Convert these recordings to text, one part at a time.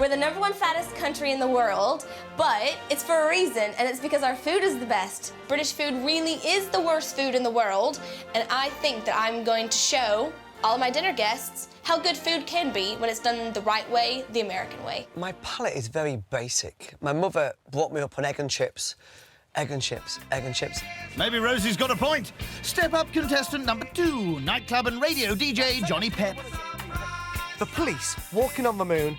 We're the #1 fattest country in the world, but it's for a reason, and it's because our food is the best. British food really is the worst food in the world, and I think that I'm going to show all of my dinner guests how good food can be when it's done the right way, the American way. My palate is very basic. My mother brought me up on egg and chips. Egg and chips, egg and chips. Maybe Rosie's got a point. Step up contestant number 2, nightclub and radio DJ Johnny Pep. The police, walking on the moon.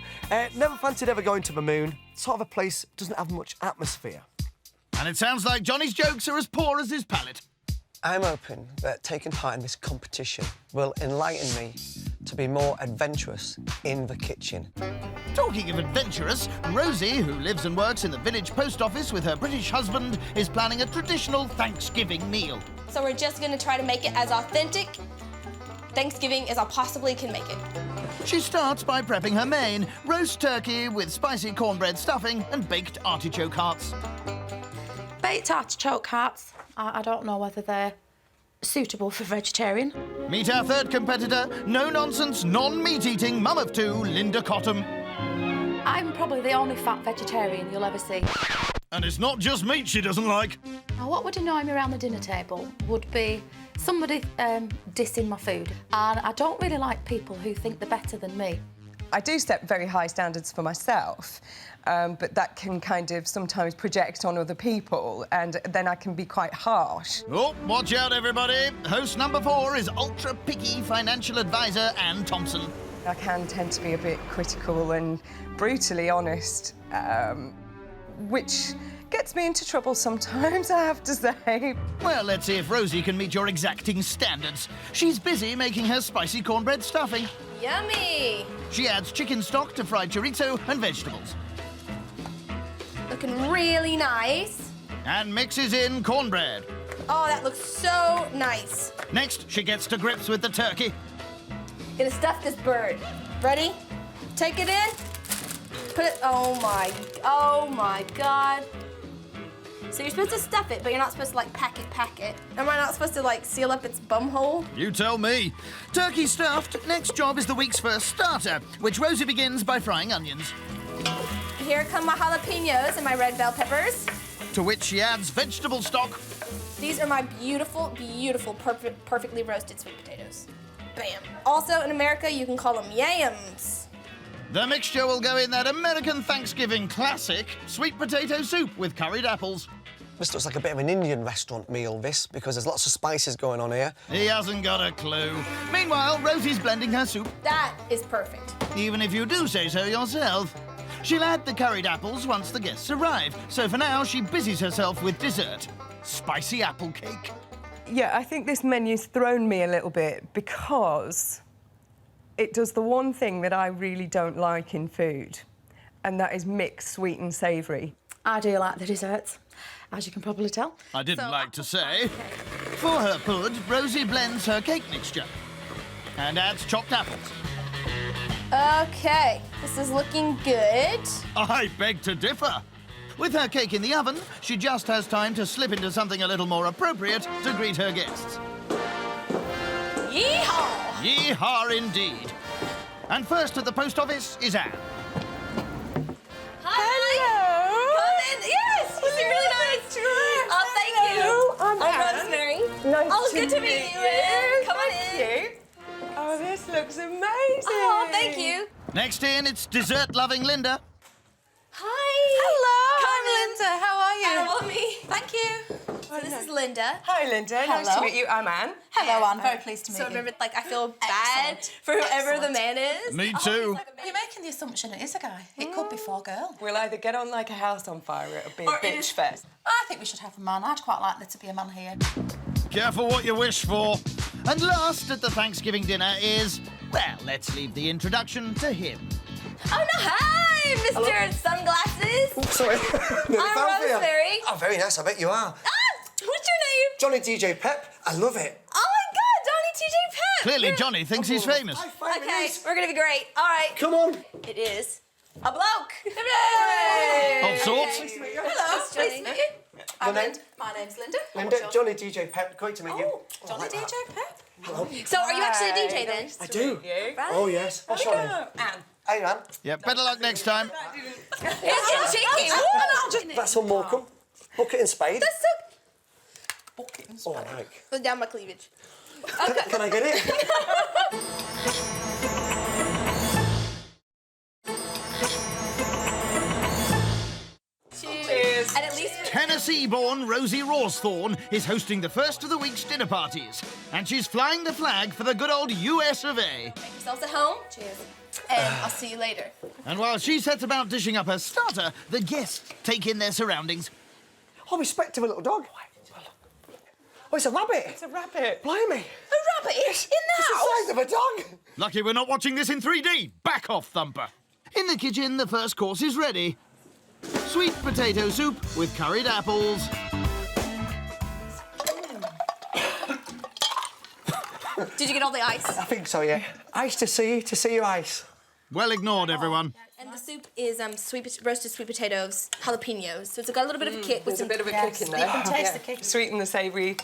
Never fancied ever going to the moon. Sort of a place doesn't have much atmosphere. And it sounds like Johnny's jokes are as poor as his palate. I'm hoping that taking part in this competition will enlighten me to be more adventurous in the kitchen. Talking of adventurous, Rosie, who lives and works in the village post office with her British husband, is planning a traditional Thanksgiving meal. So we're just gonna try to make it as authentic Thanksgiving as I possibly can make it. She starts by prepping her main, roast turkey with spicy cornbread stuffing and baked artichoke hearts. Baked artichoke hearts, I don't know whether they're suitable for vegetarian. Meet our third competitor, no-nonsense, non-meat-eating mum of 2, Linda Cottam. I'm probably the only fat vegetarian you'll ever see. And it's not just meat she doesn't like. Now, what would annoy me around the dinner table would be somebody dissing my food. And I don't really like people who think they're better than me. I do set very high standards for myself, but that can kind of sometimes project on other people, and then I can be quite harsh. Oh, watch out, everybody. Host number 4 is ultra-picky financial advisor Anne Thompson. I can tend to be a bit critical and brutally honest, which gets me into trouble sometimes, I have to say. Well, let's see if Rosie can meet your exacting standards. She's busy making her spicy cornbread stuffing. Yummy! She adds chicken stock to fried chorizo and vegetables. Looking really nice. And mixes in cornbread. Oh, that looks so nice. Next, she gets to grips with the turkey. Gonna stuff this bird. Ready? Take it in. Put it, oh my God. So you're supposed to stuff it, but you're not supposed to, like, pack it. Am I not supposed to, like, seal up its bum hole? You tell me. Turkey stuffed. Next job is the week's first starter, which Rosie begins by frying onions. Here come my jalapenos and my red bell peppers. To which she adds vegetable stock. These are my beautiful, perfectly roasted sweet potatoes. Bam. Also, in America, you can call them yams. The mixture will go in that American Thanksgiving classic, sweet potato soup with curried apples. This looks like a bit of an Indian restaurant meal, this, because there's lots of spices going on here. He hasn't got a clue. Meanwhile, Rosie's blending her soup. That is perfect. Even if you do say so yourself. She'll add the curried apples once the guests arrive. So for now, she busies herself with dessert. Spicy apple cake. Yeah, I think this menu's thrown me a little bit because it does the one thing that I really don't like in food, and that is mixed sweet and savoury. I do like the desserts, as you can probably tell. I didn't like to say. For her pud, Rosie blends her cake mixture and adds chopped apples. Okay, this is looking good. I beg to differ. With her cake in the oven, she just has time to slip into something a little more appropriate to greet her guests. Yeehaw! Yeehaw indeed. And first at the post office is Anne. Hi! Come in. Yes, you seem really nice. Oh, thank you. I'm Rosemary. Nice Good to meet you. Come on in. Oh, this looks amazing. Oh, thank you. Next in, it's dessert-loving Linda. Hi. Hello, I'm Linda. How are you? Hello, me. Thank you. So this is Linda. Hi, Linda. Nice to meet you. I'm Anne. Hello, Anne. Very pleased to meet So you. remember, like, I feel bad for whoever the man is. Me too. You're making the assumption it is a guy. It could be for a girl. We'll either get on like a house on fire or it'll be Or a it bitch is- fest. I think we should have a man. I'd quite like there to be a man here. Careful what you wish for. And last at the Thanksgiving dinner is, well, let's leave the introduction to him. Oh, no, hi, Mr. Sunglasses. Oh, sorry. I'm Rosemary. Oh, very nice, I bet you are. What's your name? Johnny DJ Pep, I love it. Oh, my God, Johnny TJ Pep. Clearly, Johnny thinks he's famous. Okay, we're gonna be great. All right. Come on. It is a bloke. Of sorts. Hello. Nice to meet you. Your name? My name's Linda. Linda, Johnny DJ Pep, great to meet you. Johnny DJ Pep. Hello. So are you actually a DJ then? I do. Oh, yes. What's your name? Anne. Hey, Anne. Yeah, better luck next time. It's cheeky. That's some Morecambe. Bucket and spade. That's so... Bucket and Oh, I like. Put down my cleavage. Can I get it? Cheers. And at least... Tennessee-born Rosie Rawsthorne is hosting the first of the week's dinner parties. And she's flying the flag for the good old US of A. Make yourselves at home. Cheers. And I'll see you later. And while she sets about dishing up her starter, the guests take in their surroundings. Oh, respectable little dog. Oh, it's a rabbit. It's a rabbit. Blimey. A rabbit in the It's the house. size of a dog. Lucky we're not watching this in 3D. Back off, Thumper. In the kitchen, the first course is ready. Sweet potato soup with curried apples. Did you get all the ice? I think so, yeah. Ice to see your ice. Well ignored, everyone. And the soup is roasted sweet potatoes, jalapenos. So it's got a little bit of a kick with There's some... a bit of a kick in there. You can taste the kick. Sweet and the savoury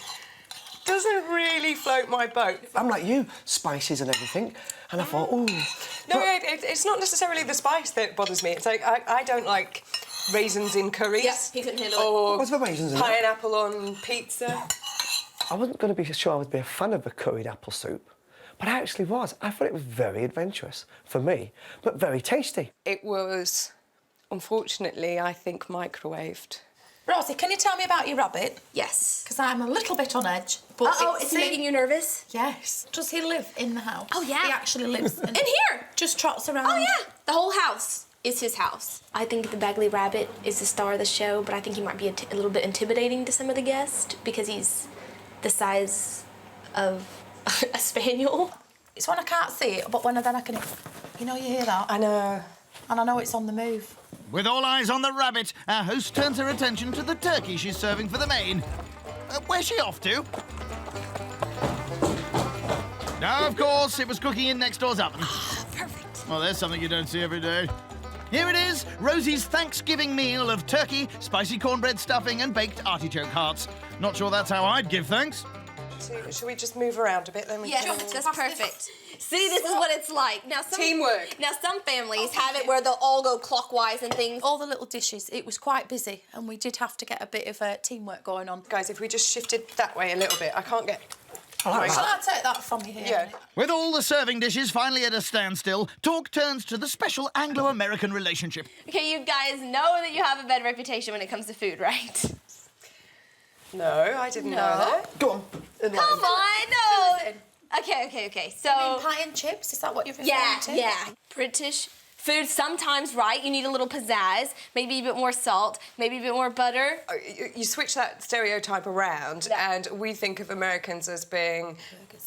doesn't really float my boat. I'm like you, spices and everything. And I thought, ooh. No, it's not necessarily the spice that bothers me. It's like I don't like raisins in curries. Yeah, he couldn't handle it. Or What's the raisins in there? pineapple on pizza. I wasn't going to be sure I would be a fan of a curried apple soup, but I actually was. I thought it was very adventurous for me, but very tasty. It was, unfortunately, I think, microwaved. Rosie, can you tell me about your rabbit? Yes. Because I'm a little bit on edge. But Uh-oh, is he making you nervous? Yes. Does he live in the house? Oh, yeah. He actually lives In here? Just trots around. Oh, yeah. The whole house is his house. I think the Bagley Rabbit is the star of the show, but I think he might be a little bit intimidating to some of the guests because he's the size of a spaniel. It's when I can't see it, but then I can... You know, you hear that? I know. And I know it's on the move. With all eyes on the rabbit, our host turns her attention to the turkey she's serving for the main. Where's she off to? Now, of course, it was cooking in next door's oven. Perfect. Well, there's something you don't see every day. Here it is, Rosie's Thanksgiving meal of turkey, spicy cornbread stuffing and baked artichoke hearts. Not sure that's how I'd give thanks. Should we just move around a bit then? Yes, that's perfect. See, this is what it's like. Now, Teamwork. Now, some families have it where they'll all go clockwise and things. All the little dishes, it was quite busy, and we did have to get a bit of teamwork going on. Guys, if we just shifted that way a little bit, I can't get... Shall I take that from you here? Yeah. With all the serving dishes finally at a standstill, talk turns to the special Anglo-American relationship. Okay, you guys know that you have a bad reputation when it comes to food, right? No, I didn't know that. Go on. Come on, no. Okay. So... You mean pie and chips? Is that what you're referring to? Yeah. British food sometimes, right? You need a little pizzazz, maybe a bit more salt, maybe a bit more butter. You switch that stereotype around, and we think of Americans as being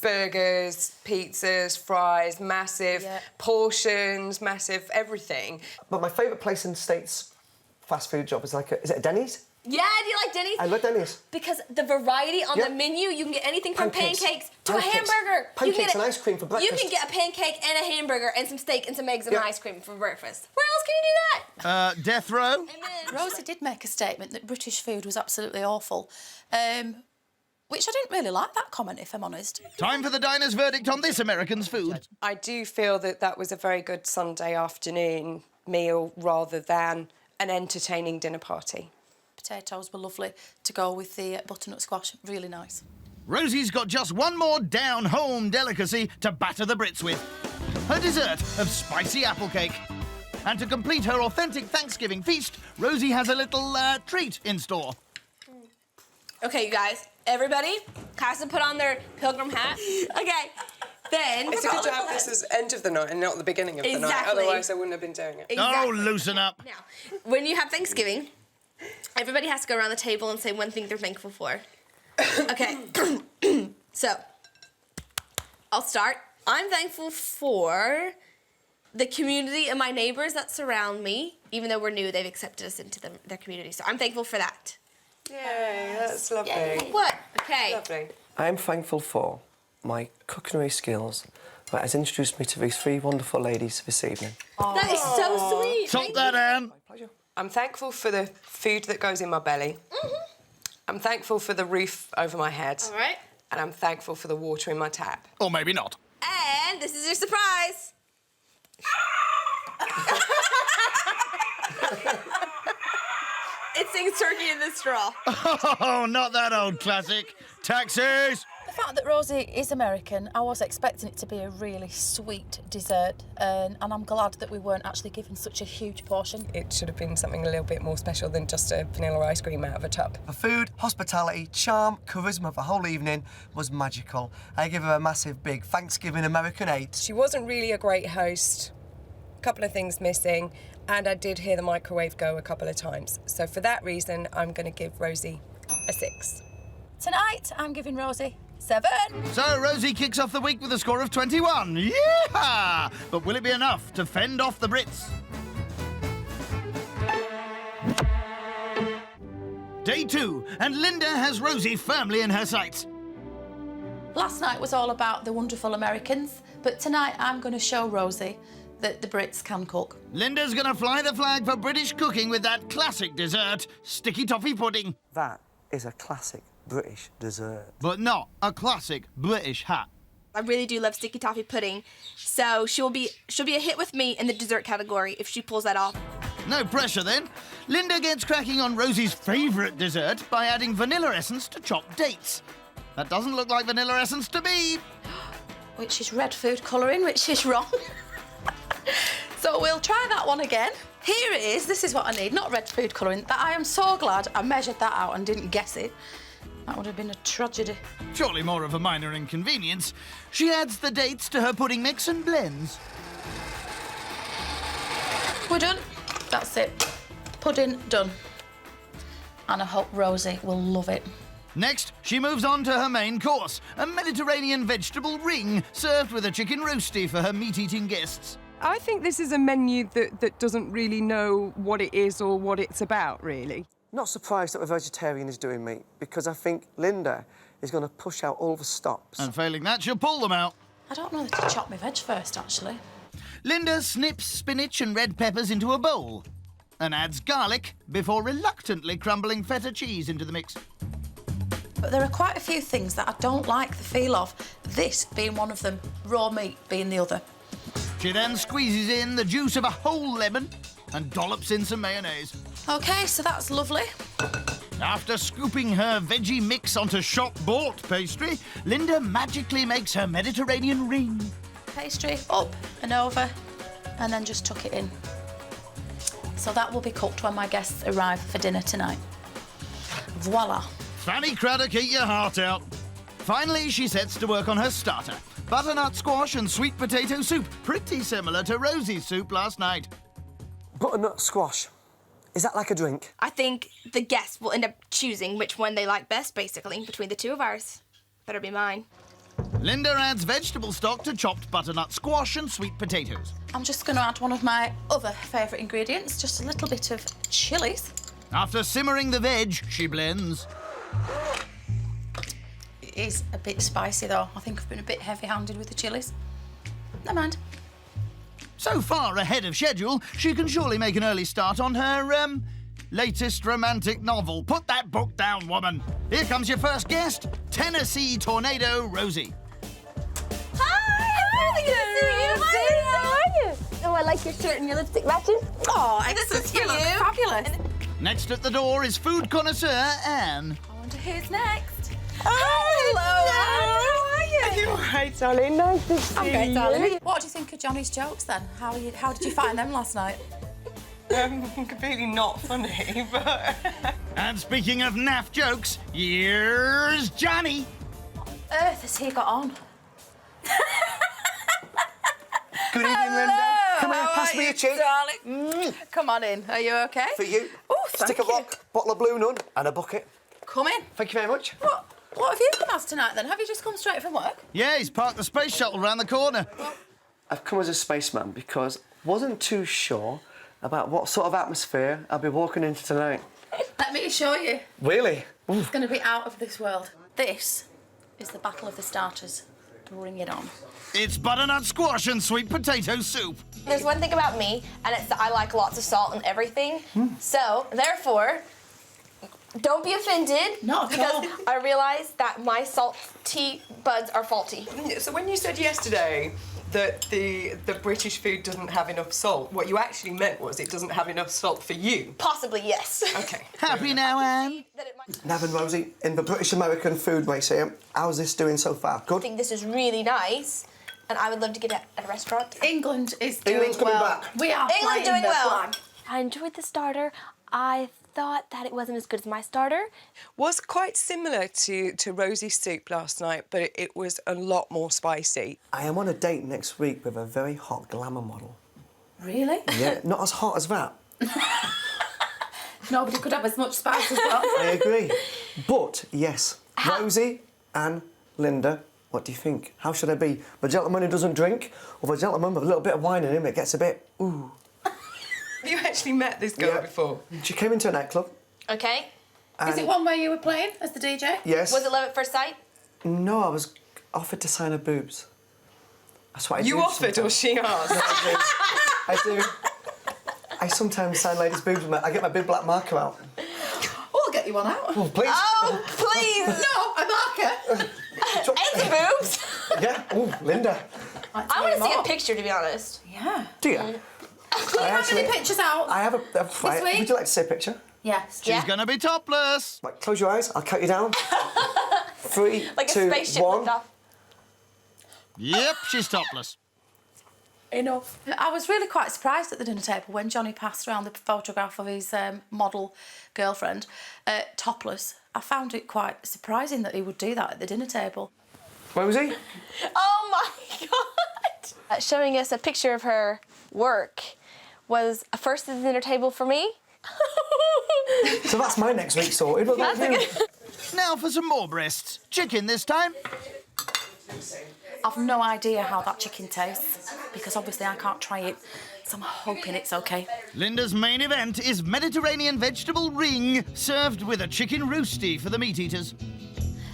burgers, pizzas, fries, massive portions, massive everything. But my favourite place in the States fast food job is is it a Denny's? Yeah, do you like Denny's? I love Denny's. Because the variety on the menu, you can get anything from pancakes to a hamburger. Pancakes and ice cream for breakfast. You can get a pancake and a hamburger and some steak and some eggs and ice cream for breakfast. Where else can you do that? Death row? Amen. Rosie did make a statement that British food was absolutely awful, which I didn't really like that comment, if I'm honest. Time for the diner's verdict on this American's food. I do feel that was a very good Sunday afternoon meal rather than an entertaining dinner party. Potatoes were lovely to go with the butternut squash. Really nice. Rosie's got just one more down-home delicacy to batter the Brits with. Her dessert of spicy apple cake. And to complete her authentic Thanksgiving feast, Rosie has a little treat in store. Okay, you guys, everybody has to put on their pilgrim hat. Okay, then... It's a good to have this as end of the night and not the beginning of the night. Exactly. Otherwise, I wouldn't have been doing it. Exactly. Oh, loosen up. Now, when you have Thanksgiving, everybody has to go around the table and say one thing they're thankful for. Okay, so I'll start. I'm thankful for the community and my neighbors that surround me. Even though we're new, they've accepted us into their community. So I'm thankful for that. Yay, that's lovely. What? Okay. Lovely. I'm thankful for my culinary skills that has introduced me to these three wonderful ladies this evening. That is so sweet. Salt that, Anne. Pleasure. I'm thankful for the food that goes in my belly. I'm thankful for the roof over my head. All right. And I'm thankful for the water in my tap. Or maybe not. And this is your surprise. It sings turkey in the straw. Oh, not that old classic. Taxis! The fact that Rosie is American, I was expecting it to be a really sweet dessert, and I'm glad that we weren't actually given such a huge portion. It should have been something a little bit more special than just a vanilla ice cream out of a tub. Her food, hospitality, charm, charisma the whole evening was magical. I give her a massive big Thanksgiving American 8. She wasn't really a great host. A couple of things missing, and I did hear the microwave go a couple of times. So for that reason, I'm going to give Rosie a 6. Tonight, I'm giving Rosie 7. So Rosie kicks off the week with a score of 21. Yeah! But will it be enough to fend off the Brits? Day 2, and Linda has Rosie firmly in her sights. Last night was all about the wonderful Americans, but tonight I'm going to show Rosie that the Brits can cook. Linda's gonna fly the flag for British cooking with that classic dessert, sticky toffee pudding. That is a classic British dessert. But not a classic British hat. I really do love sticky toffee pudding, so she'll be a hit with me in the dessert category if she pulls that off. No pressure then. Linda gets cracking on Rosie's favourite dessert by adding vanilla essence to chopped dates. That doesn't look like vanilla essence to me. Which is red food colouring, which is wrong. So we'll try that one again. Here it is. This is what I need, not red food colouring. That I am so glad I measured that out and didn't guess it. That would have been a tragedy. Surely more of a minor inconvenience. She adds the dates to her pudding mix and blends. We're done. That's it. Pudding done. And I hope Rosie will love it. Next, she moves on to her main course, a Mediterranean vegetable ring served with a chicken roastie for her meat-eating guests. I think this is a menu that doesn't really know what it is or what it's about, really. Not surprised that a vegetarian is doing meat, because I think Linda is going to push out all the stops. And failing that, she'll pull them out. I don't know that to chop my veg first, actually. Linda snips spinach and red peppers into a bowl and adds garlic before reluctantly crumbling feta cheese into the mix. But there are quite a few things that I don't like the feel of, this being one of them, raw meat being the other. She then squeezes in the juice of a whole lemon and dollops in some mayonnaise. OK, so that's lovely. After scooping her veggie mix onto shop-bought pastry, Linda magically makes her Mediterranean ring. Pastry up and over, and then just tuck it in. So that will be cooked when my guests arrive for dinner tonight. Voila. Fanny Craddock, eat your heart out. Finally, she sets to work on her starter. Butternut squash and sweet potato soup, pretty similar to Rosie's soup last night. Butternut squash. Is that like a drink? I think the guests will end up choosing which one they like best, basically, between the two of ours. Better be mine. Linda adds vegetable stock to chopped butternut squash and sweet potatoes. I'm just going to add one of my other favourite ingredients, just a little bit of chillies. After simmering the veg, she blends. It is a bit spicy, though. I think I've been a bit heavy-handed with the chillies. Never mind. So far ahead of schedule, she can surely make an early start on her, latest romantic novel. Put that book down, woman. Here comes your first guest, Tennessee Tornado Rosie. Hi, how are you? Oh, I like your shirt and your lipstick matches. Oh, excellent. You look fabulous. Next at the door is food connoisseur Anne. I wonder who's next. Hello, Anne. How are you? All right, darling. Nice to see I'm great, darling. What do you think of Johnny's jokes, then? How did you find them last night? Completely not funny, but... And speaking of naff jokes, here's Johnny. What on earth has he got on? Good evening, Linda. Come here, pass me a cheek. Darling. Come on in. Are you OK? For you. Oh, thank Stick of rock, bottle of Blue Nun and a bucket. Come in. Thank you very much. What have you come as tonight, then? Have you just come straight from work? Yeah, he's parked the space shuttle round the corner. I've come as a spaceman because wasn't too sure about what sort of atmosphere I'll be walking into tonight. Let me show you. Really? It's going to be out of this world. This is the Battle of the Starters. Bring it on. It's butternut squash and sweet potato soup. There's one thing about me, and it's that I like lots of salt in everything. So, therefore, Don't be offended. Not at all. Because I realize that my salty buds are faulty. So when you said yesterday that the British food doesn't have enough salt, what you actually meant was it doesn't have enough salt for you. Possibly, yes. Okay. Happy now, Anne? Nav and Rosie, in the British American food race here, how's this doing so far? I Good? think this is really nice, and I would love to get it at a restaurant. England is doing England's coming well. back. We are England's flying doing the well. flag. I enjoyed the starter. I thought that it wasn't as good as my starter. Was quite similar to Rosie's soup last night, but it was a lot more spicy. I am on a date next week with a very hot glamour model. Really? Yeah, not as hot as that. Nobody could have as much spice as that. I agree. But, yes, Rosie and Linda, what do you think? How should I be? The gentleman who doesn't drink, or the gentleman with a little bit of wine in him, it gets a bit, ooh. Have you actually met this girl Yeah. before? She came into a nightclub. Okay. Is it one where you were playing as the DJ? Yes. Was it love at first sight? No, I was offered to sign her boobs. That's what I do. You offered or sometimes. she asked? I do. I sometimes sign ladies' boobs. I get my big black marker out. Oh, I'll get you one out. Oh, please. Oh, please! No, a marker. And some boobs! Yeah. Oh, Linda. I want to see a picture, to be honest. Yeah. Do you? Do you have any pictures out? I have a. week? Would you like to see a picture? Yes. She's gonna be topless. Right, close your eyes. I'll count you down. 3, Like a 2, spaceship 1. lift off. Yep, she's topless. Enough. I was really quite surprised at the dinner table when Johnny passed around the photograph of his model girlfriend, topless. I found it quite surprising that he would do that at the dinner table. Where was he? Oh my God! Showing us a picture of her work was a first at the dinner table for me. So that's my next week sorted. What about you? Now for some more breasts. Chicken this time. I've no idea how that chicken tastes because obviously I can't try it, so I'm hoping it's okay. Linda's main event is Mediterranean vegetable ring, served with a chicken roastie for the meat eaters.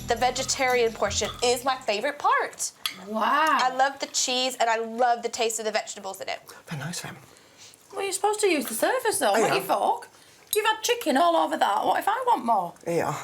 The vegetarian portion is my favourite part. Wow. I love the cheese and I love the taste of the vegetables in it. They're nice, fam. Well, you're supposed to use the surface though, I not your am. fork. You've had chicken all over that. What if I want more? Yeah.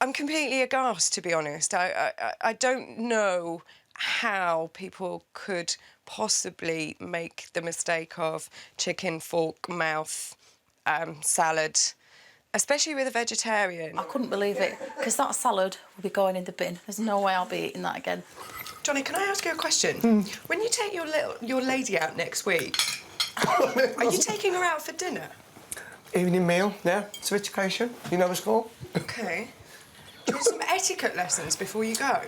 I'm completely aghast, to be honest. I don't know how people could possibly make the mistake of chicken, fork, mouth, salad, especially with a vegetarian. I couldn't believe it because that salad will be going in the bin. There's no way I'll be eating that again. Johnny, can I ask you a question? When you take your lady out next week, are you taking her out for dinner? Evening meal, yeah. Sophistication. You know the score? Okay. Do you want some etiquette lessons before you go?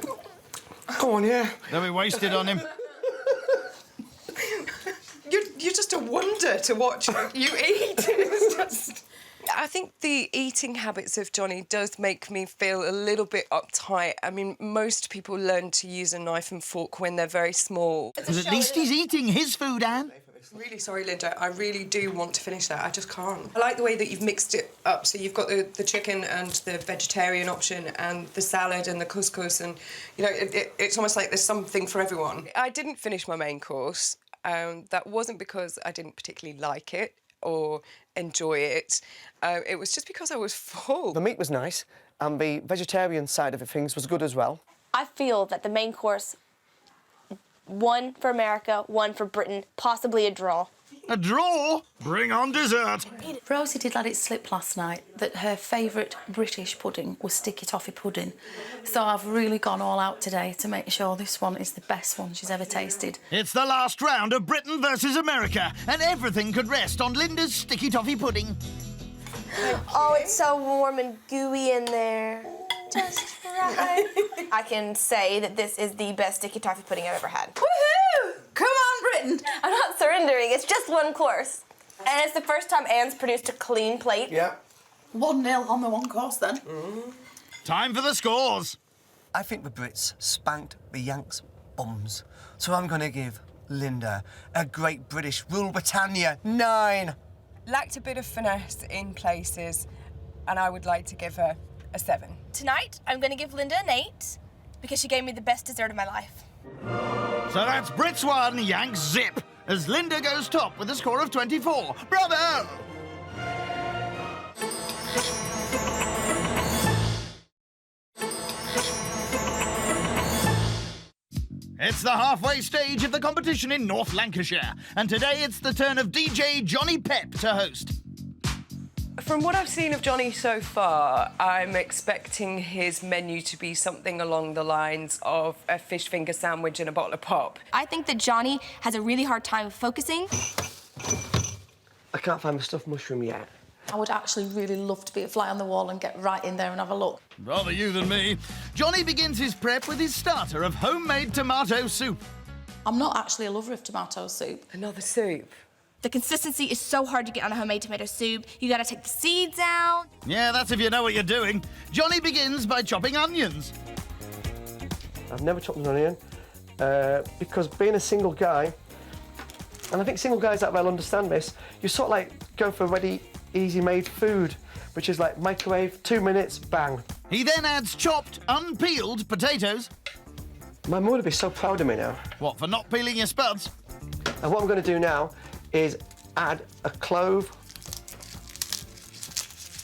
Go on, yeah. They'll be wasted on him. You're just a wonder to watch you eat. It's just... I think the eating habits of Johnny does make me feel a little bit uptight. I mean, most people learn to use a knife and fork when they're very small. But at least he's eating his food, Anne. Really sorry, Linda. I really do want to finish that. I just can't. I like the way that you've mixed it up. So you've got the chicken and the vegetarian option and the salad and the couscous and, you know, it's almost like there's something for everyone. I didn't finish my main course. That wasn't because I didn't particularly like it or enjoy it. It was just because I was full. The meat was nice, and the vegetarian side of things was good as well. I feel that the main course, one for America, one for Britain, possibly a draw. A draw? Bring on dessert. Rosie did let it slip last night that her favourite British pudding was sticky toffee pudding. So I've really gone all out today to make sure this one is the best one she's ever tasted. It's the last round of Britain versus America, and everything could rest on Linda's sticky toffee pudding. Oh, it's so warm and gooey in there. Just right. I can say that this is the best sticky toffee pudding I've ever had. Woohoo! Come on, Britain! I'm not surrendering, it's just one course. And it's the first time Anne's produced a clean plate. Yeah. 1-0 on the one course then. Time for the scores. I think the Brits spanked the Yanks' bums. So I'm going to give Linda a Great British Rule Britannia 9. Lacked a bit of finesse in places, and I would like to give her a 7. Tonight, I'm going to give Linda an 8 because she gave me the best dessert of my life. So that's Brits 1, Yanks 0. as Linda goes top with a score of 24. Bravo! It's the halfway stage of the competition in North Lancashire, and today it's the turn of DJ Johnny Pep to host. From what I've seen of Johnny so far, I'm expecting his menu to be something along the lines of a fish finger sandwich and a bottle of pop. I think that Johnny has a really hard time focusing. I can't find my stuffed mushroom yet. I would actually really love to be a fly on the wall and get right in there and have a look. Rather you than me. Johnny begins his prep with his starter of homemade tomato soup. I'm not actually a lover of tomato soup. Another soup. The consistency is so hard to get on a homemade tomato soup. You gotta take the seeds out. Yeah, that's if you know what you're doing. Johnny begins by chopping onions. I've never chopped an onion because being a single guy, and I think single guys that well understand this, you sort of like go for ready, easy-made food, which is like microwave, 2 minutes, bang. He then adds chopped, unpeeled potatoes. My mum would be so proud of me now. What, for not peeling your spuds? And what I'm going to do now is add a clove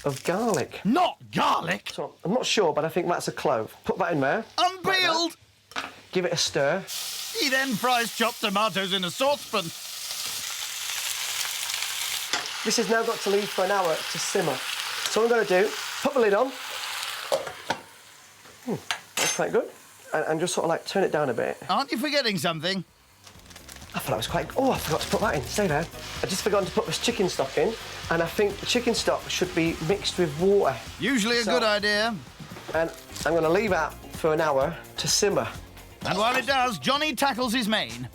of garlic. Not garlic! So I'm not sure, but I think that's a clove. Put that in there. Unpeeled! Like give it a stir. He then fries chopped tomatoes in a saucepan. This has now got to leave for an hour to simmer. So what I'm going to do, put the lid on. That's quite good. And just sort of like turn it down a bit. Aren't you forgetting something? I thought that was quite... Oh, I forgot to put that in. Stay there. I just forgot to put this chicken stock in, and I think the chicken stock should be mixed with water. Usually a good idea. And I'm going to leave that for an hour to simmer. And while it does, Johnny tackles his main.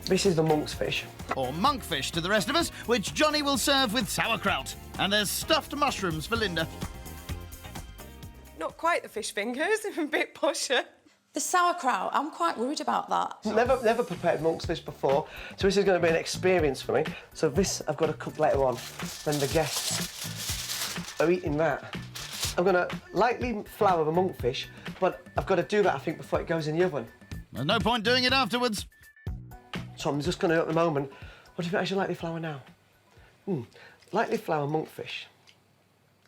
This is the monk's fish. Or monkfish to the rest of us, which Johnny will serve with sauerkraut. And there's stuffed mushrooms for Linda. Not quite the fish fingers, a bit posher. The sauerkraut, I'm quite worried about that. Never prepared monk's fish before, so this is going to be an experience for me. So this I've got to cook later on when the guests are eating that. I'm going to lightly flour the monkfish, but I've got to do that, I think, before it goes in the oven. There's no point doing it afterwards. So I'm just going to, at the moment, what do you think I should lightly flour now? Lightly flour monkfish,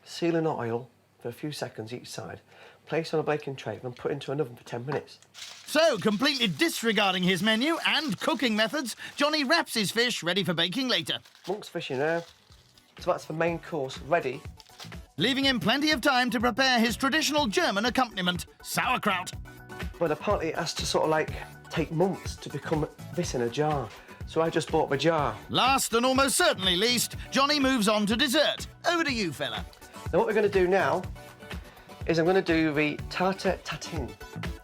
seal in oil for a few seconds each side, place on a baking tray and put into an oven for 10 minutes. So, completely disregarding his menu and cooking methods, Johnny wraps his fish ready for baking later. Monk's fish in there. So that's the main course ready. Leaving him plenty of time to prepare his traditional German accompaniment, sauerkraut. But apparently it has to sort of like take months to become this in a jar. So I just bought the jar. Last and almost certainly least, Johnny moves on to dessert. Over to you, fella. Now what we're going to do now is I'm going to do the tarte tatin.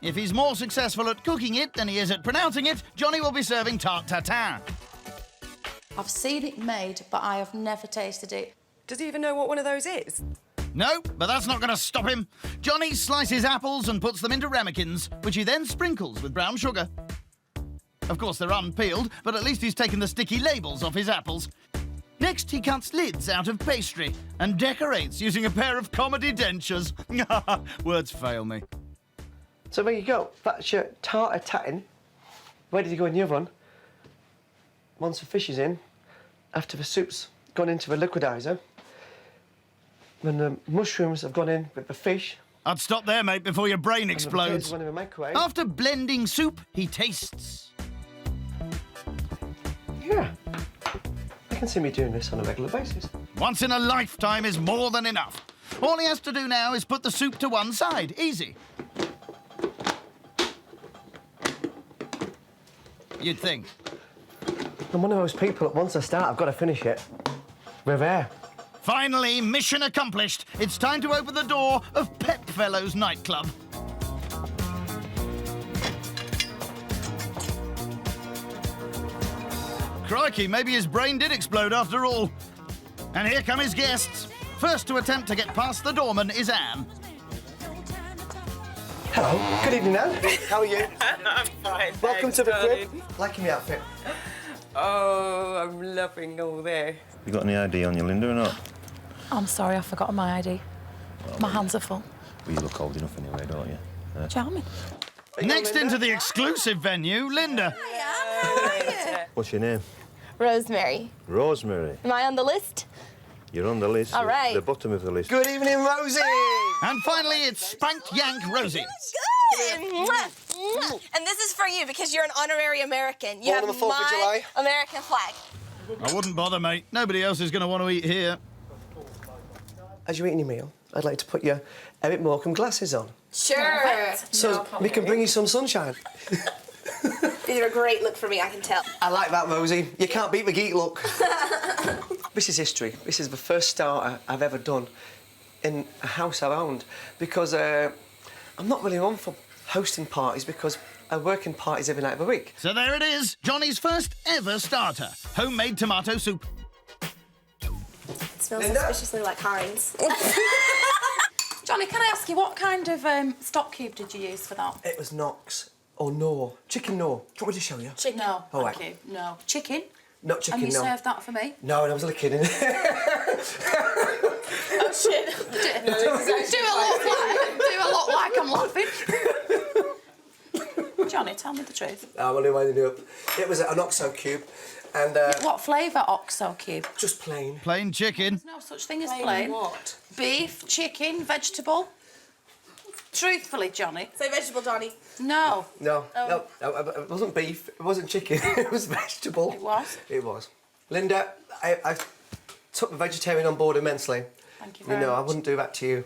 If he's more successful at cooking it than he is at pronouncing it, Johnny will be serving tarte tatin. I've seen it made, but I have never tasted it. Does he even know what one of those is? No, but that's not going to stop him. Johnny slices apples and puts them into ramekins, which he then sprinkles with brown sugar. Of course, they're unpeeled, but at least he's taken the sticky labels off his apples. Next, he cuts lids out of pastry and decorates using a pair of comedy dentures. Words fail me. So there you go. That's your tarte tatin, ready to go in the oven. Once the fish is in, after the soup's gone into the liquidizer, when the mushrooms have gone in with the fish. I'd stop there, mate, before your brain explodes. In the microwave. After blending soup, he tastes. Yeah. I can see me doing this on a regular basis. Once in a lifetime is more than enough. All he has to do now is put the soup to one side. Easy. You'd think. I'm one of those people that once I start, I've got to finish it. We're there. Finally, mission accomplished. It's time to open the door of Pep Fellows nightclub. Crikey, maybe his brain did explode after all. And here come his guests. First to attempt to get past the doorman is Anne. Hello. Good evening, Anne. How are you? I'm fine. Welcome to the crib. Liking the outfit? Oh, I'm loving all this. You got any ID on you, Linda, or not? I'm sorry, I've forgotten my ID. My hands are full. Well, you look old enough anyway, don't you? Charming. Next into the exclusive venue, Linda. What's your name? Rosemary. Rosemary, Am I on the list? you're on the list. All right. The bottom of the list. Good evening, Rosie. And finally, it's Spanked Yank Rosie. Good. Mwah, mwah. And this is for you because you're an honorary American. You Born have on the 4th of my July. American flag. I wouldn't bother, mate. Nobody else is going to want to eat here. As you're eating your meal, I'd like to put your Eric Morecambe glasses on. Sure. So we can bring you some sunshine. These are a great look for me, I can tell. I like that, Rosie. You can't beat the geek look. This is history. This is the first starter I've ever done in a house I owned because I'm not really on for hosting parties because I work in parties every night of the week. So there it is, Johnny's first ever starter. Homemade tomato soup. It smells Linda? suspiciously like Heinz. Johnny, can I ask you, what kind of stock cube did you use for that? It was Knox or Knorr. Chicken Knorr. Do you want me to show you? Chicken. No, Oh, thank right. you. No. Chicken? Not chicken, And you no. served that for me? No, I was only kidding. Oh, shit. Do a lot like I'm laughing. Johnny, tell me the truth. I'm only winding you up. It was an OXO cube and What flavour OXO cube? just plain. Plain chicken. No such thing as plain. What? Beef, chicken, vegetable. Truthfully, Johnny. Say vegetable, Johnny. No. No, no, it wasn't beef, it wasn't chicken, it was vegetable. It was? It was. Linda, I took the vegetarian on board immensely. Thank you You very know, I much. wouldn't do that to you.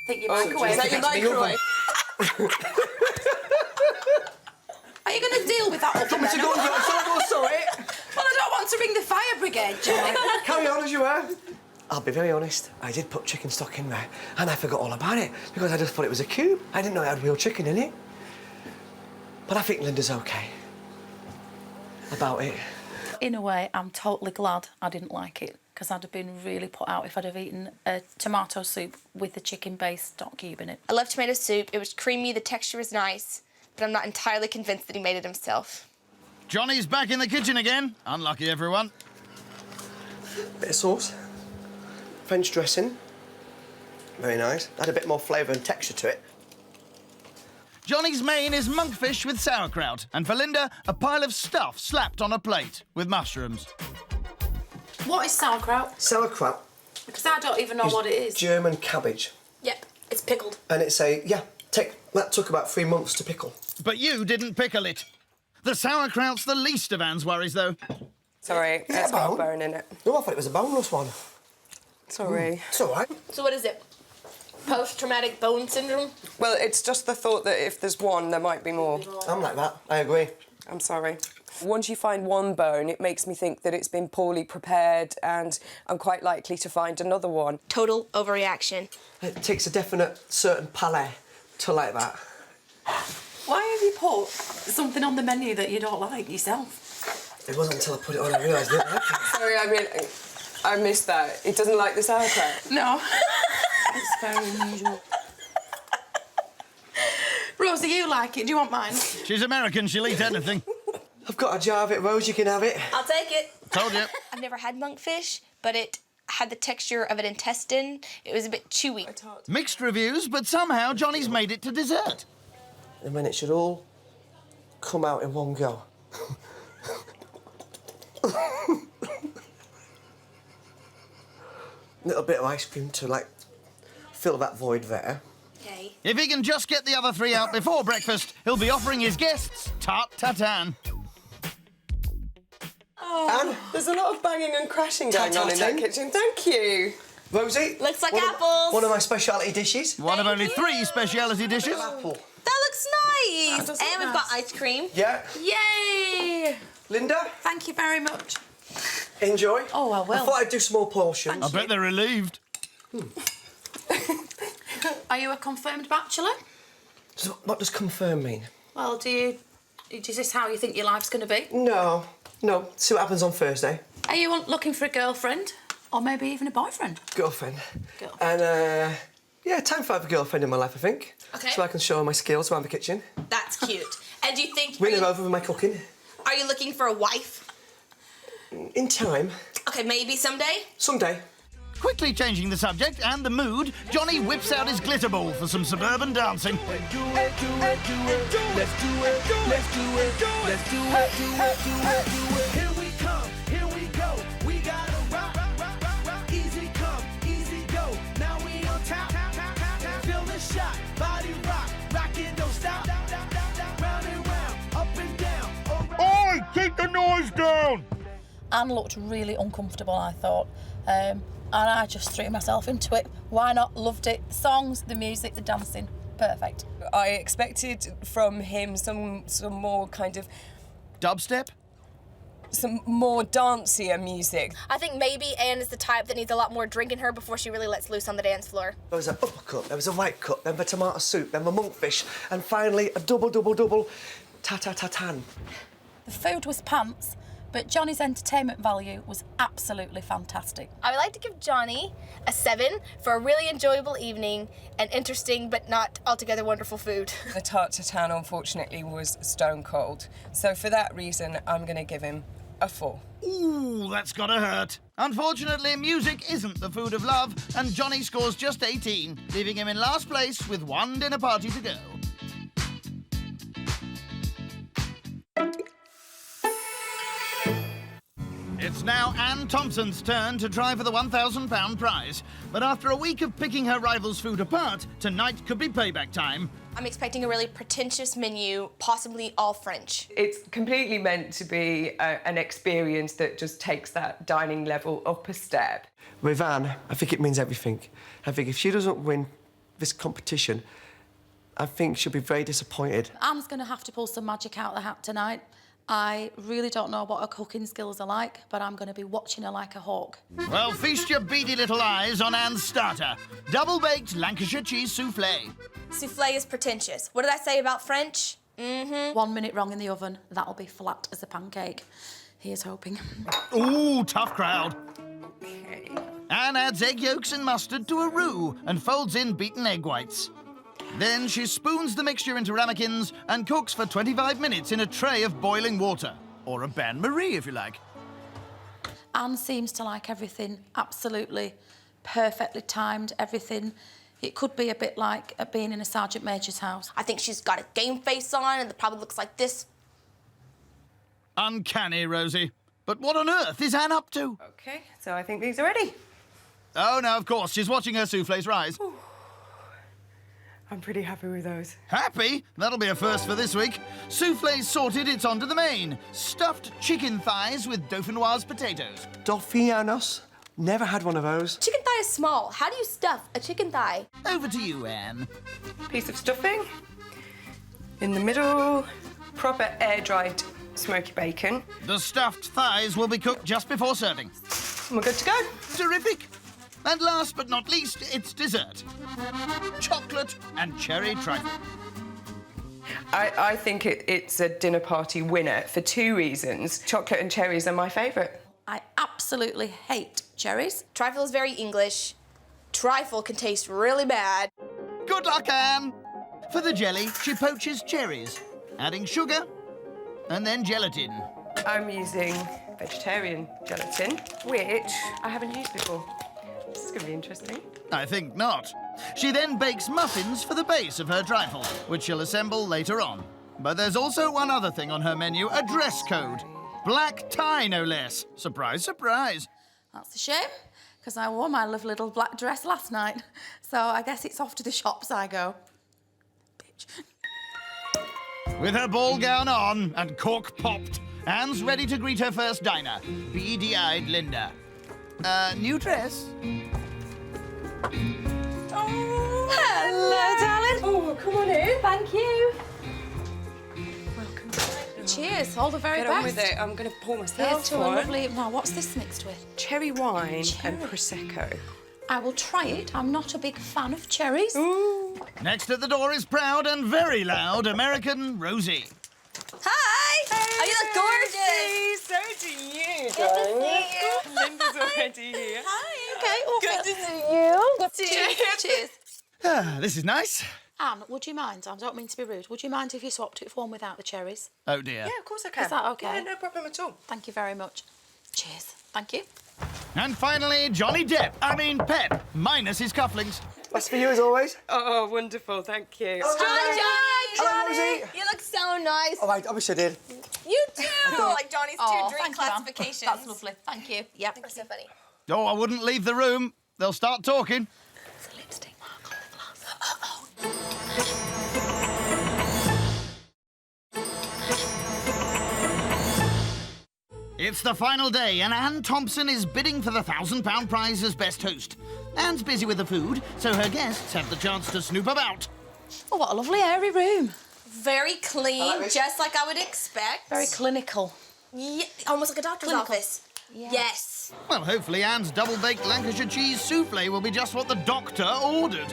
Think your Oh, microwave. is that your Fix me oven. microwave? Are you going to deal with that oven? Want me to go and get it? Shall I go and sew it? Well, I don't want to ring the fire brigade, Johnny. Carry on as you were. I'll be very honest, I did put chicken stock in there and I forgot all about it because I just thought it was a cube. I didn't know it had real chicken in it. But I think Linda's okay about it. In a way, I'm totally glad I didn't like it because I'd have been really put out if I'd have eaten a tomato soup with the chicken-based stock cube in it. I love tomato soup. It was creamy, the texture was nice, but I'm not entirely convinced that he made it himself. Johnny's back in the kitchen again. Unlucky, everyone. Bit of sauce. French dressing. Very nice. Had a bit more flavour and texture to it. Johnny's main is monkfish with sauerkraut. And for Linda, a pile of stuff slapped on a plate with mushrooms. What is sauerkraut? Sauerkraut Because I don't even know what it is. German cabbage. Yep, it's pickled. And it's that took about 3 months to pickle. But you didn't pickle it. The sauerkraut's the least of Anne's worries, though. Sorry, Is it it's a got a bone? bone in it. No, I thought it was a boneless one. Sorry. It's all right. So what is it? Post-traumatic bone syndrome? Well, it's just the thought that if there's one, there might be more. I'm like that. I agree. I'm sorry. Once you find one bone, it makes me think that it's been poorly prepared and I'm quite likely to find another one. Total overreaction. It takes a definite certain palate to like that. Why have you put something on the menu that you don't like yourself? It wasn't until I put it on I realised I didn't like it. Sorry, I missed that. It doesn't like the sauerkraut. No. It's very unusual. Rosie, you like it. Do you want mine? She's American, she'll eat anything. I've got a jar of it, Rose, you can have it. I'll take it. Told you. I've never had monkfish, but it had the texture of an intestine. It was a bit chewy. Mixed reviews, but somehow Johnny's made it to dessert. And then it should all come out in one go. Little bit of ice cream to, like, fill that void there. Okay. If he can just get the other three out before breakfast, he'll be offering his guests tart tatin. Anne, There's a lot of banging and crashing going on in that Ta-ta-tin. kitchen. Thank you. Rosie. Looks like one of- apples. One of my speciality dishes. One of only 3 speciality dishes. Apple. That looks nice. does And look we've got nice. ice cream. Yeah. Yay! Linda, Thank you very much. enjoy. Oh, I will. I thought I'd do small portions. I bet they're relieved. Are you a confirmed bachelor? So what does confirm mean? Well, is this how you think your life's going to be? No. See what happens on Thursday. Are you looking for a girlfriend? Or maybe even a boyfriend? Girlfriend. Girlfriend. And, yeah, time for a girlfriend in my life, I think. Okay. So I can show her my skills around the kitchen. That's cute. And do you think... Win her over with my cooking. Are you looking for a wife? In time. Okay, maybe someday? Someday. Quickly changing the subject and the mood, Johnny whips out his glitter ball for some suburban dancing. Here we come, here we go. We gotta rock, easy come, easy go. Now we on top, feel the shot, body rock, rockin' don't stop. Round and round, up and down. Oi, keep the noise down! Anne looked really uncomfortable, I thought. And I just threw myself into it. Why not? Loved it. The songs, the music, the dancing. Perfect. I expected from him some more kind of, Dubstep? some more dancier music. I think maybe Anne is the type that needs a lot more drink in her before she really lets loose on the dance floor. There was an uppercut, there was a white cut, then the tomato soup, then the monkfish, and finally a double, ta-ta-ta-tan. The food was pants, but Johnny's entertainment value was absolutely fantastic. I would like to give Johnny a 7 for a really enjoyable evening and interesting but not altogether wonderful food. The tart tatin, unfortunately, was stone cold. So for that reason, I'm going to give him a 4. Ooh, that's gotta hurt. Unfortunately, music isn't the food of love, and Johnny scores just 18, leaving him in last place with one dinner party to go. It's now Anne Thompson's turn to try for the £1,000 prize. But after a week of picking her rival's food apart, tonight could be payback time. I'm expecting a really pretentious menu, possibly all French. It's completely meant to be an experience that just takes that dining level up a step. With Anne, I think it means everything. I think if she doesn't win this competition, I think she'll be very disappointed. Anne's going to have to pull some magic out of the hat tonight. I really don't know what her cooking skills are like, but I'm going to be watching her like a hawk. Well, feast your beady little eyes on Anne's starter. Double-baked Lancashire cheese souffle. Souffle is pretentious. What did I say about French? 1 minute wrong in the oven, that'll be flat as a pancake. Here's hoping. Ooh, tough crowd. Okay. Anne adds egg yolks and mustard to a roux and folds in beaten egg whites. Then she spoons the mixture into ramekins and cooks for 25 minutes in a tray of boiling water. Or a bain-marie, if you like. Anne seems to like everything absolutely perfectly timed, everything. It could be a bit like being in a Sergeant Major's house. I think she's got a game face on and it probably looks like this. Uncanny, Rosie. But what on earth is Anne up to? OK, so I think these are ready. Oh, no, of course. She's watching her soufflés rise. Ooh. I'm pretty happy with those. Happy? That'll be a first for this week. Soufflés sorted, it's on to the main. Stuffed chicken thighs with dauphinoise potatoes. Dolphianos? Never had one of those. Chicken thigh is small. How do you stuff a chicken thigh? Over to you, Anne. Piece of stuffing. In the middle, proper air-dried smoky bacon. The stuffed thighs will be cooked just before serving. And we're good to go. Terrific. And last but not least, it's dessert. Chocolate and cherry trifle. I think it's a dinner party winner for 2 reasons. Chocolate and cherries are my favourite. I absolutely hate cherries. Trifle is very English. Trifle can taste really bad. Good luck, Anne. For the jelly, she poaches cherries, adding sugar and then gelatin. I'm using vegetarian gelatin, which I haven't used before. This is going to be interesting. I think not. She then bakes muffins for the base of her trifle, which she'll assemble later on. But there's also one other thing on her menu, a dress code. Black tie, no less. Surprise, surprise. That's a shame, because I wore my lovely little black dress last night. So I guess it's off to the shops I go. Bitch. With her ball gown on and cork popped, Anne's ready to greet her first diner, beady-eyed Linda. New dress? Oh, hello, darling. Oh, come on in. Thank you. Welcome. Cheers, all the very Get best. on with it. I'm going to pour Here's myself to a one. lovely... Now, what's this mixed with? Cherry wine Cherry. and Prosecco. I will try it. I'm not a big fan of cherries. Ooh. Next at the door is proud and very loud American Rosie. Hi. Oh, you look gorgeous. So do you, Good to see you. Linda's already here. Hi, okay. Well, Good to see you. Good to see you. Cheers. Ah, this is nice. Anne, would you mind? I don't mean to be rude. Would you mind if you swapped it for one without the cherries? Oh, dear. Yeah, of course I can. Is that okay? Yeah, no problem at all. Thank you very much. Cheers. Thank you. And finally, Johnny Depp. I mean Pep, minus his cufflinks. That's for you as always. Oh, wonderful, thank you. Hello, Rosie. You look so nice. Oh, I wish I did. You too. Like Johnny's Oh, two drink thank you, Anne. classifications. That's lovely. Thank you. Yep. You're so funny. Oh, I wouldn't leave the room. They'll start talking. There's a lipstick mark on the glass. It's the final day, and Anne Thompson is bidding for the £1,000 prize as best host. Anne's busy with the food, so her guests have the chance to snoop about. Oh, what a lovely airy room. Very clean, like this. just like I would expect. Very clinical. Yeah, almost like a doctor's Clinical. office. Yeah. Yes. Well, hopefully Anne's double-baked Lancashire cheese souffle will be just what the doctor ordered.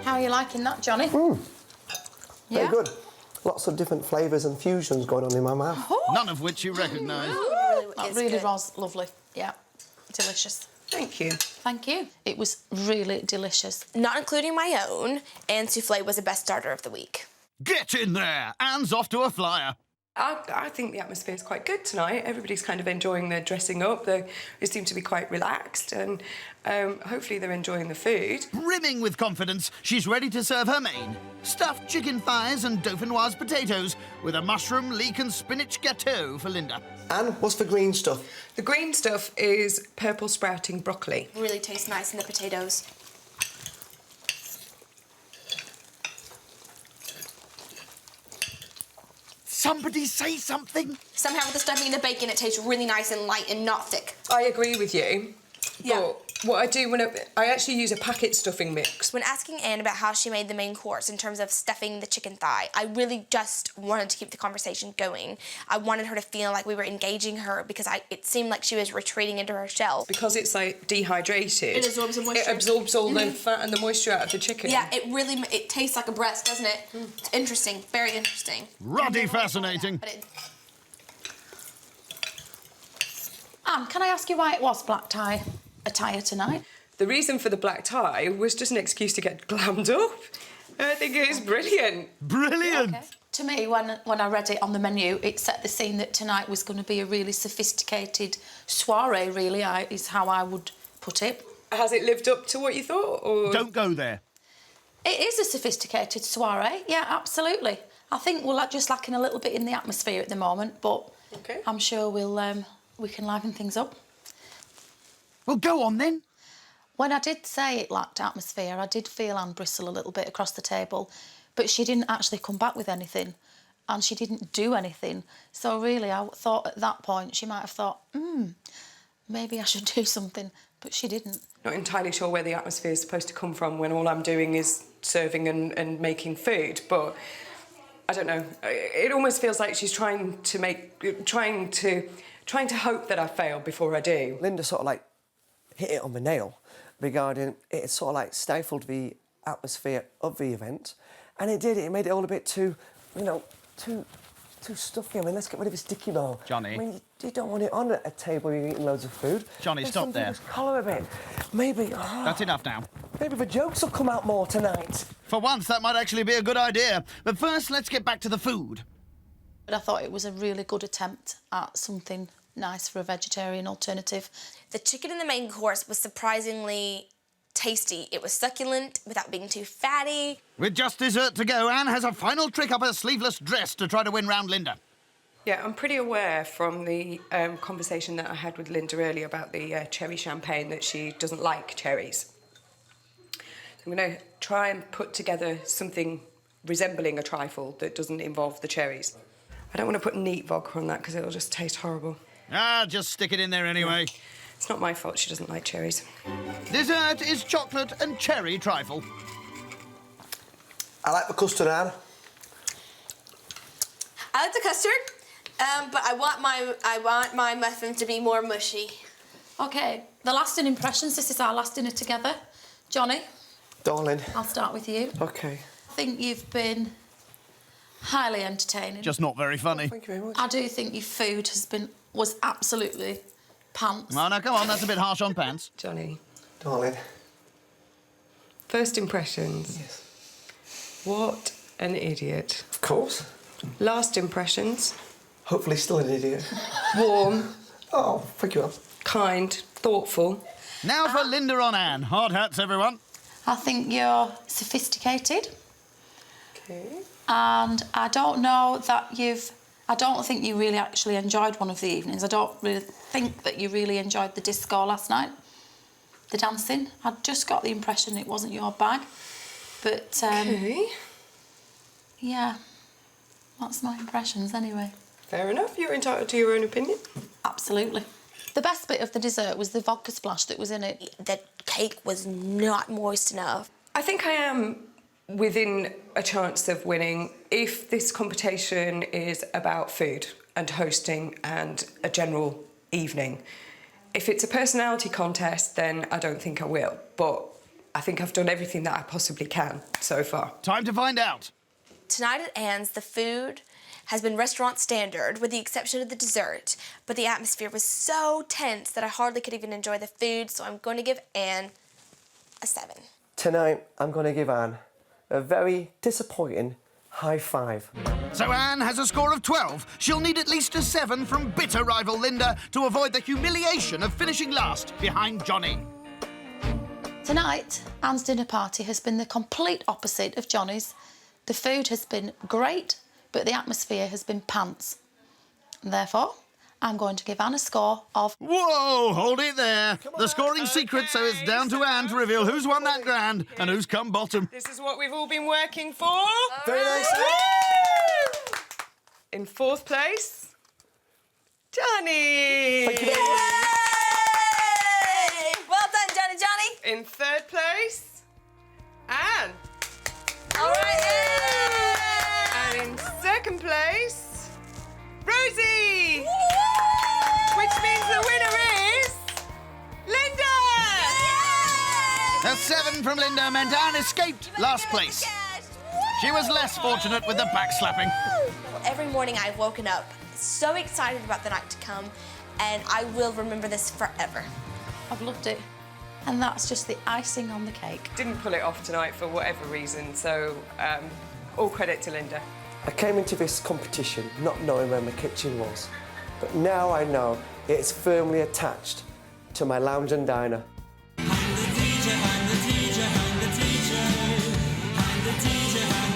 How are you liking that, Johnny? Very Yeah? good. Lots of different flavours and fusions going on in my mouth. None of which you recognise. That It's really good. was lovely. Yeah. Delicious. Thank you. Thank you. It was really delicious. Not including my own, and souffle was the best starter of the week. Get in there! Anne's off to a flyer. I think the atmosphere is quite good tonight. Everybody's kind of enjoying their dressing up. They seem to be quite relaxed, and hopefully they're enjoying the food. Brimming with confidence, she's ready to serve her main. Stuffed chicken thighs and dauphinoise potatoes with a mushroom, leek and spinach gâteau for Linda. And what's the green stuff? The green stuff is purple sprouting broccoli. Really tastes nice in the potatoes. Somebody say something. Somehow with the stuffing and the bacon, it tastes really nice and light and not thick. I agree with you. Yeah. But what I do when I actually use a packet stuffing mix. When asking Anne about how she made the main course in terms of stuffing the chicken thigh, I really just wanted to keep the conversation going. I wanted her to feel like we were engaging her because it seemed like she was retreating into her shell. Because it's like dehydrated. It absorbs the moisture. It absorbs all the fat and the moisture out of the chicken. Yeah, it tastes like a breast, doesn't it? It's interesting, very interesting. Ruddy fascinating. But it, Anne, can I ask you why it was black tie attire tonight? The reason for the black tie was just an excuse to get glammed up. I think it is brilliant. Brilliant. Okay. To me, when I read it on the menu, it set the scene that tonight was going to be a really sophisticated soiree, really, is how I would put it. Has it lived up to what you thought? Or... Don't go there. It is a sophisticated soiree, yeah, absolutely. I think we're just lacking a little bit in the atmosphere at the moment, but Okay. I'm sure we can liven things up. Well, go on then. When I did say it lacked atmosphere, I did feel Anne bristle a little bit across the table, but she didn't actually come back with anything, and she didn't do anything. So really, I thought at that point she might have thought, maybe I should do something, but she didn't. Not entirely sure where the atmosphere is supposed to come from when all I'm doing is serving and making food, but I don't know. It almost feels like she's trying to hope that I fail before I do. Linda sort of like hit it on the nail regarding it sort of like stifled the atmosphere of the event, and it did. It made it all a bit too, too stuffy. I mean, let's get rid of this sticky though. Johnny. I mean, you don't want it on at a table where you're eating loads of food. Johnny, Let's stop there. Just colour a bit. Maybe. That's enough now. Maybe the jokes will come out more tonight. For once, that might actually be a good idea. But first, let's get back to the food. But I thought it was a really good attempt at something nice for a vegetarian alternative. the chicken in the main course was surprisingly tasty. It was succulent without being too fatty. With just dessert to go, Anne has a final trick up her sleeveless dress to try to win round Linda. Yeah, I'm pretty aware from the conversation that I had with Linda earlier about the cherry champagne that she doesn't like cherries. I'm going to try and put together something resembling a trifle that doesn't involve the cherries. I don't want to put neat vodka on that because it'll just taste horrible. Ah, just stick it in there anyway. It's not my fault she doesn't like cherries. Dessert is chocolate and cherry trifle. I like the custard, Anne. I like the custard, but I want my muffins to be more mushy. OK, the lasting impressions. This is our last dinner together. Johnny, Darling. I'll start with you. OK. I think you've been highly entertaining. Just not very funny. Thank you very much. I do think your food was absolutely pants. Oh, now, come on, that's a bit harsh on pants. Johnny, Darling. first impressions. Yes. What an idiot. Of course. Last impressions. Hopefully still an idiot. Warm. Oh, thank you, Anne. kind, thoughtful. Now for Linda on Anne. Hard hats, everyone. I think you're sophisticated. Okay. And I don't know that I don't think you really actually enjoyed one of the evenings. I don't really think that you really enjoyed the disco last night. The dancing. I just got the impression it wasn't your bag. But, Okay. yeah, that's my impressions anyway. Fair enough, you're entitled to your own opinion. Absolutely. The best bit of the dessert was the vodka splash that was in it. The cake was not moist enough. I think I am within a chance of winning if this competition is about food and hosting and a general evening. If it's a personality contest, then I don't think I will. But I think I've done everything that I possibly can so far. Time to find out. Tonight at Anne's, the food has been restaurant standard, with the exception of the dessert, but the atmosphere was so tense that I hardly could even enjoy the food, so I'm going to give Anne a 7. Tonight, I'm going to give Anne a very disappointing high 5. So Anne has a score of 12. She'll need at least a 7 from bitter rival Linda to avoid the humiliation of finishing last behind Johnny. Tonight, Anne's dinner party has been the complete opposite of Johnny's. The food has been great, but the atmosphere has been pants. And therefore, I'm going to give Anne a score of... Whoa, hold it there. The scoring secret, so it's down to Anne to reveal who's won that grand and who's come bottom. This is what we've all been working for. Very nice. Woo! In 4th place, Johnny. Thank you very much. Yay! Well done, Johnny. In 3rd place, Anne. All right, Anne. And in 2nd place, Rosie. Which means the winner is Linda. A 7 from Linda meant Anne escaped last place. She was less fortunate with the backslapping. Every morning I've woken up so excited about the night to come, and I will remember this forever. I've loved it. And that's just the icing on the cake. Didn't pull it off tonight for whatever reason, so all credit to Linda. I came into this competition not knowing where my kitchen was, but now I know it's firmly attached to my lounge and diner. I'm the DJ, I'm the DJ, I'm the DJ, I'm the DJ, I'm